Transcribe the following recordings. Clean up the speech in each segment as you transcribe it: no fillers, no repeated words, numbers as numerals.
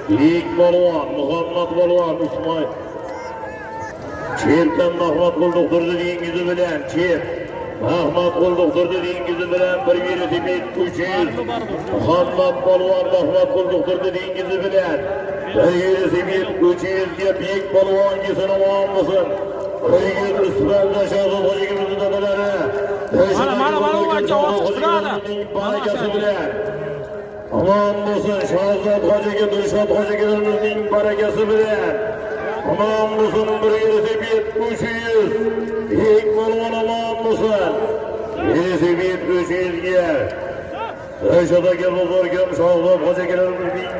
İlk balvan, Muhammed balvan, İsmail. Çepten Mahmut Kuldukturdu dengizi bilen, Çep. Mahmut Kuldukturdu dengizi bilen, bir birisi 300. Muhammed balvan, Mahmut Kuldukturdu dengizi bilen. Bir birisi 300'ye büyük balvan gitsin aman mısın? Bir birisi İsmail'de şahsı hoşagimizin dedeleri. Bana barakası bilen. Aman mısın Şahzat Hacı'ya, Dırşat Hacı'nın barakası bilen. Aman mısın bir yerisi 300. İlk balvan aman mısın? Birisi 300 giyer. Reşat'a bulurken Şahzat Hacı'nın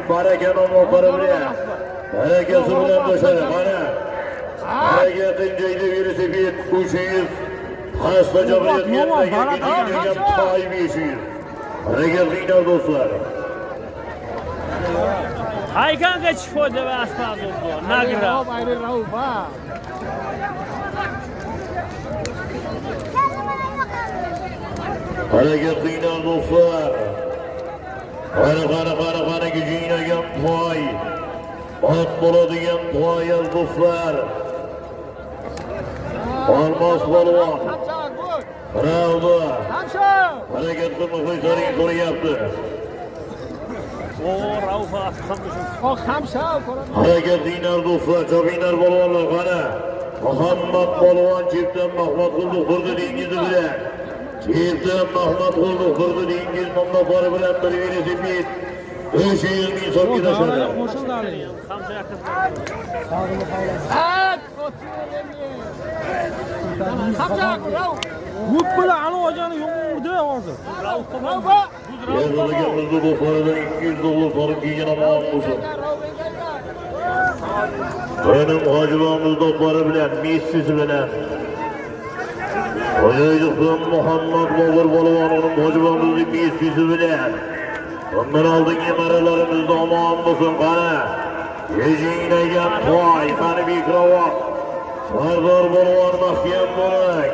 barakan olmakları bilen. Barakası bilen dışarı bana. Hareket inceydi birisi 300. Hasta cabriyet yerine gideceğim tay 500. Hareket iner dostlar. Haykan kaç foyda ve asfalt oldu. Nagira. Hareket iner dostlar. Kana gücüne gel tay. At buladı gel tay yaz dostlar. Almaz balvan. Bravo. Hareket kırmızı sarıyı soru yaptı. Hareket iner dostlar, çok iner balvanlar kana. Muhammed balvan çiftten Mahmut Kuldukturdu dengizi bilen. Çiftten Mahmut Kuldukturdu dengiz mamlaları bilen bir birisi 500 bin sok gideşedi. Mutbula anu hocanı yumurdu ağzı. Yazılıkımızda dostlarından 200 dolar sarıp giyen aman olsun. Benim hacıvamız dostları bilen, Messi'si bilen. Hocacıktan Muhammed Bozur balvan onun hacıvamızın Messi'si bilen. Ondan aldın yemerelerimizde aman olsun kana. Gecine gel vay, beni bir kravat. Sardar balvan mahkiyem bulay.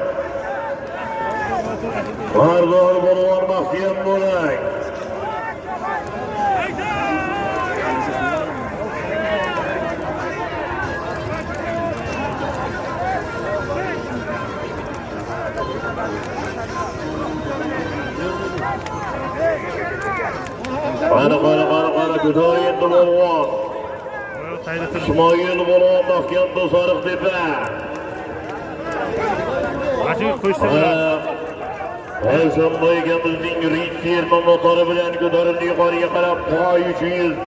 Sardar balvan mahkiyem bulay. Kana güzel yendi balvan. İsmail balvan mahkiyemde sarık tepe. Perşembe gemimizin reis yer mamlakları bilen götürüldüğü yukarıya kadar 300.